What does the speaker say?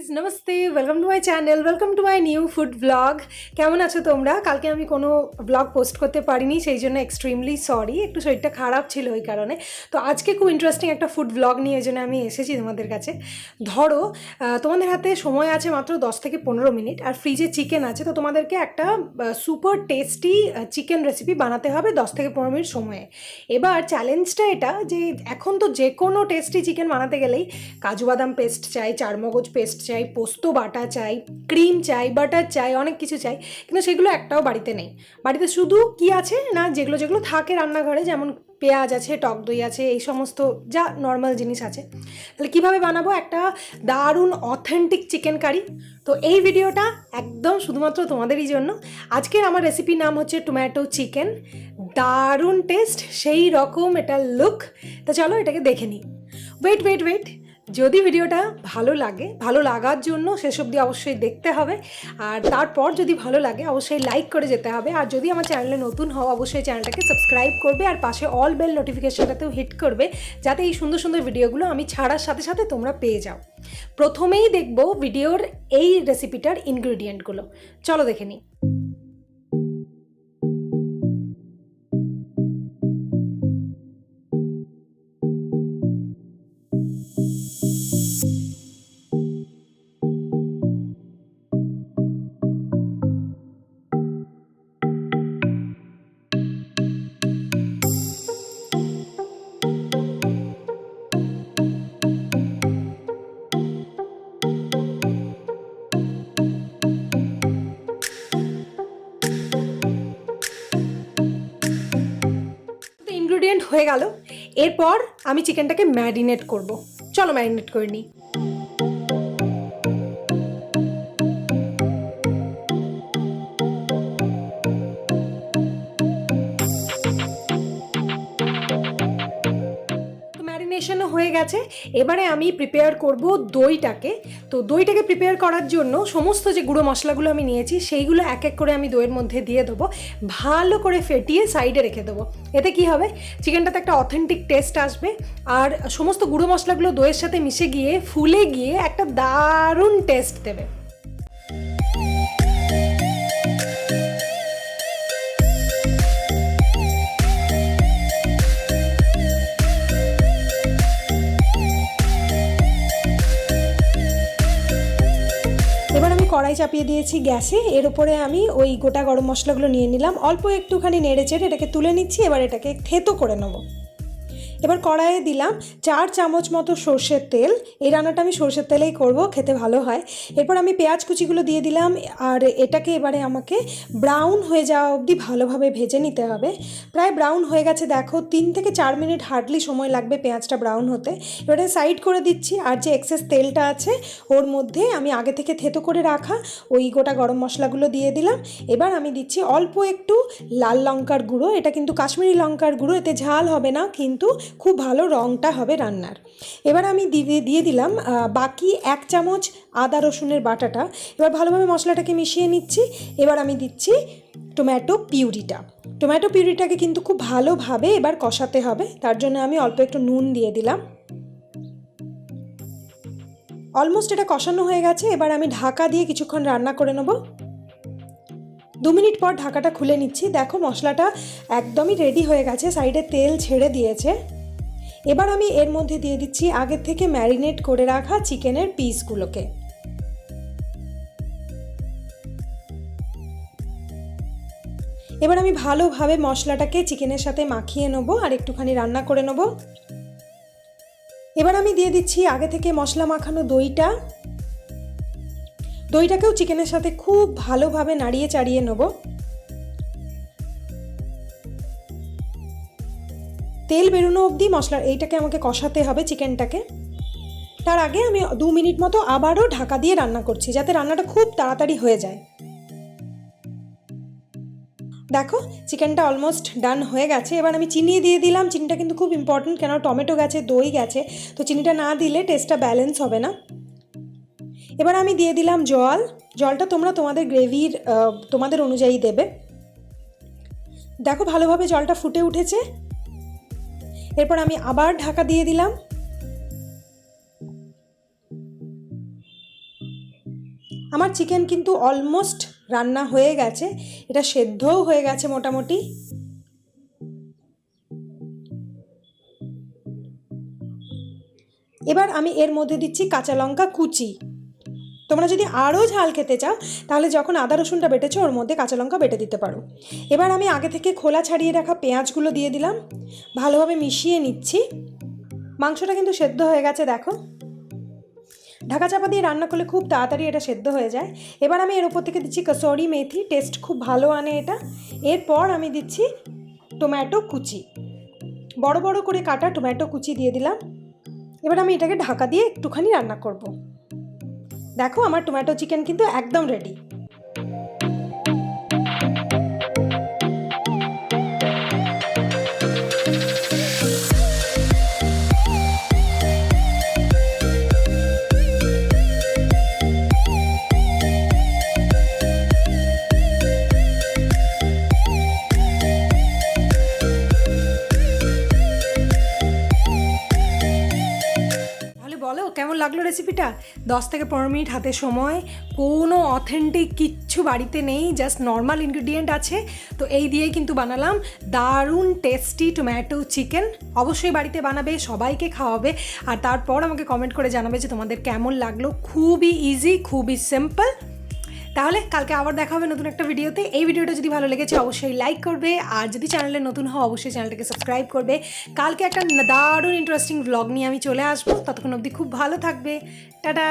Guys namaste, welcome to my channel, welcome to my new food blog. কেমন আছো তোমরা? কালকে আমি কোনো ব্লগ পোস্ট করতে পারিনি, সেই জন্য এক্সট্রিমলি সরি, একটু শরীরটা খারাপ ছিল ওই কারণে। তো আজকে খুব ইন্টারেস্টিং একটা ফুড ব্লগ নিয়ে এই জন্য আমি এসেছি তোমাদের কাছে। ধরো তোমাদের হাতে সময় আছে মাত্র 10 থেকে 15 মিনিট, আর ফ্রিজে চিকেন আছে, তো তোমাদেরকে একটা সুপার টেস্টি চিকেন রেসিপি বানাতে হবে 10 থেকে 15 মিনিট সময়ে। এবার চ্যালেঞ্জটা এটা যে এখন তো যে কোনো টেস্টি চিকেন বানাতে গেলেই কাজু বাদাম পেস্ট চাই, চারমগজ পেস্ট চাই, পোস্ত বাটা চাই, ক্রিম চাই, বাটার চাই, অনেক কিছু চাই, কিন্তু সেগুলো একটাও বাড়িতে নেই। বাড়িতে শুধু কি আছে না, যেগুলো যেগুলো থাকে রান্নাঘরে, যেমন পেঁয়াজ আছে, টক দই আছে, এই সমস্ত যা নর্মাল জিনিস আছে। তাহলে কীভাবে বানাবো একটা দারুণ অথেন্টিক চিকেন কারি? তো এই ভিডিওটা একদম শুধুমাত্র তোমাদেরই জন্য। আজকের আমার রেসিপির নাম হচ্ছে টমেটো চিকেন। দারুণ টেস্ট, সেই রকম এটা লুক। তো চলো এটাকে দেখে নিই। ওয়েট, যদি ভিডিওটা ভালো লাগে, ভালো লাগার জন্য শেষ অবধি অবশ্যই দেখতে হবে, আর তারপর যদি ভালো লাগে অবশ্যই লাইক করে যেতে হবে। আর যদি আমার চ্যানেলে নতুন হও অবশ্যই চ্যানেলটাকে সাবস্ক্রাইব করবে, আর পাশে অল বেল নোটিফিকেশনটাতেও হিট করবে, যাতে এই সুন্দর সুন্দর ভিডিওগুলো আমি ছাড়ার সাথে সাথে তোমরা পেয়ে যাও। প্রথমেই দেখবো ভিডিওর এই রেসিপিটার ইনগ্রিডিয়েন্টগুলো। চলো দেখে নিই। ইনগ্রিডিয়েন্ট হয়ে গেল, এরপর আমি চিকেনটাকে ম্যারিনেট করব। চলো ম্যারিনেট করে নিই। ম্যারিনেশনও হয়ে গেছে, এবারে আমি প্রিপেয়ার করব দইটাকে। তো দইটাকে প্রিপেয়ার করার জন্য সমস্ত যে গুঁড়ো মশলাগুলো আমি নিয়েছি সেইগুলো এক এক করে আমি দইয়ের মধ্যে দিয়ে দেবো, ভালো করে ফেটিয়ে সাইডে রেখে দেবো। এতে কি হবে, চিকেনটাতে একটা অথেন্টিক টেস্ট আসবে, আর সমস্ত গুঁড়ো মশলাগুলো দইয়ের সাথে মিশে গিয়ে ফুলে গিয়ে একটা দারুণ টেস্ট দেবে। কড়াই চাপিয়ে দিয়েছি গ্যাসে, এর উপরে আমি ওই গোটা গরম মশলাগুলো নিয়ে নিলাম, অল্প একটুখানি নেড়ে চেড়ে এটাকে তুলে নিচ্ছি। এবার এটাকে থেতো করে নেব। এবার কড়াইয়ে দিলাম 4 চামচ মতো সর্ষের তেল। এই রান্নাটা আমি সর্ষের তেলেই করব, খেতে ভালো হয়। এরপর আমি পেঁয়াজ কুচিগুলো দিয়ে দিলাম, আর এটাকে এবারে আমাকে ব্রাউন হয়ে যাওয়া অবধি ভালোভাবে ভেজে নিতে হবে। প্রায় ব্রাউন হয়ে গেছে, দেখো 3 থেকে 4 মিনিট হার্ডলি সময় লাগবে পেঁয়াজটা ব্রাউন হতে। এবারে সাইড করে দিচ্ছি, আর যে এক্সেস তেলটা আছে ওর মধ্যে আমি আগে থেকে থেতো করে রাখা ওই গোটা গরম মশলাগুলো দিয়ে দিলাম। এবার আমি দিচ্ছি অল্প একটু লাল লঙ্কার গুঁড়ো, এটা কিন্তু কাশ্মীরি লঙ্কার গুঁড়ো, এতে ঝাল হবে না, কিন্তু খুব ভালো রঙটা হবে রান্নার। এবার আমি দিয়ে দিলাম বাকি 1 চামচ আদা রসুনের বাটাটা। এবার ভালোভাবে মশলাটাকে মিশিয়ে নিচ্ছি। এবার আমি দিচ্ছি টমেটো পিউরিটা। টমেটো পিউরিটাকে কিন্তু খুব ভালোভাবে এবার কষাতে হবে, তার জন্য আমি অল্প একটু নুন দিয়ে দিলাম। অলমোস্ট এটা কষানো হয়ে গেছে, এবার আমি ঢাকা দিয়ে কিছুক্ষণ রান্না করে নেব। 2 মিনিট পর ঢাকাটা খুলে নিচ্ছি, দেখো মশলাটা একদমই রেডি হয়ে গেছে, সাইডে তেল ছেড়ে দিয়েছে। এবার আমি এর মধ্যে দিয়ে দিচ্ছি আগে থেকে ম্যারিনেট করে রাখা চিকেনের পিসগুলোকে। এবার আমি ভালোভাবে মশলাটাকে চিকেনের সাথে মাখিয়ে নেব আর একটুখানি রান্না করে নেব। এবার আমি দিয়ে দিচ্ছি আগে থেকে মশলা মাখানো দইটাকেও চিকেনের সাথে খুব ভালোভাবে নাড়িয়ে চাড়িয়ে নেব। তেল বেরোনো অবধি এইটাকে আমাকে কষাতে হবে চিকেনটাকে। তার আগে আমি 2 মিনিট মতো আবারও ঢাকা দিয়ে রান্না করছি, যাতে রান্নাটা খুব তাড়াতাড়ি হয়ে যায়। দেখো চিকেনটা অলমোস্ট ডান হয়ে গেছে। এবার আমি চিনি দিয়ে দিলাম, চিনিটা কিন্তু খুব ইম্পর্টেন্ট, কেন টমেটো গেছে, দই গেছে, তো চিনিটা না দিলে টেস্টটা ব্যালেন্স হবে না। এবার আমি দিয়ে দিলাম জলটা তোমরা তোমাদের গ্রেভির তোমাদের অনুযায়ী দেবে। দেখো ভালোভাবে জলটা ফুটে উঠেছে। এরপর আমি আবার ঢাকা দিয়ে দিলাম। আমার চিকেন কিন্তু অলমোস্ট রান্না হয়ে গেছে, এটা সেদ্ধও হয়ে গেছে মোটামুটি। এবার আমি এর মধ্যে দিচ্ছি কাঁচা লঙ্কা কুচি। তোমরা যদি আরও ঝাল খেতে চাও তাহলে যখন আদা রসুনটা বেটেছো ওর মধ্যে কাঁচা লঙ্কা বেটে দিতে পারো। এবার আমি আগে থেকে খোলা ছাড়িয়ে রাখা পেঁয়াজগুলো দিয়ে দিলাম, ভালোভাবে মিশিয়ে নিচ্ছি। মাংসটা কিন্তু সেদ্ধ হয়ে গেছে দেখো। ঢাকা চাপা দিয়ে রান্না করলে খুব তাড়াতাড়ি এটা সেদ্ধ হয়ে যায়। এবার আমি এর উপর থেকে দিচ্ছি কসুরি মেথি, টেস্ট খুব ভালো আনে এটা। এরপর আমি দিচ্ছি টমেটো কুচি, বড় বড় করে কাটা টমেটো কুচি দিয়ে দিলাম। এবার আমি এটাকে ঢাকা দিয়ে একটুখানি রান্না করব। দেখো আমার টমেটো চিকেন কিন্তু একদম রেডি। বলো কেমন লাগলো রেসিপিটা? 10 থেকে 15 মিনিট হাতে সময়, কোনো অথেন্টিক কিচ্ছু বাড়িতে নেই, জাস্ট নর্মাল ইনগ্রিডিয়েন্ট আছে। তো এই দিয়েই কিন্তু বানালাম দারুণ টেস্টি টমেটো চিকেন। অবশ্যই বাড়িতে বানাবে, সবাইকে খাওয়াবে, আর তারপর আমাকে কমেন্ট করে জানাবে যে তোমাদের কেমন লাগলো। খুবই ইজি, খুবই সিম্পল। তাহলে কালকে আবার দেখা হবে নতুন একটা ভিডিওতে। এই ভিডিওটা যদি ভালো লেগেছে অবশ্যই লাইক করবে, আর যদি চ্যানেলে নতুন হও অবশ্যই চ্যানেলটাকে সাবস্ক্রাইব করবে। কালকে একটা দারুণ ইন্টারেস্টিং ভ্লগ নিয়ে আমি চলে আসবো। ততক্ষণ অবধি খুব ভালো থাকবে। টাটা।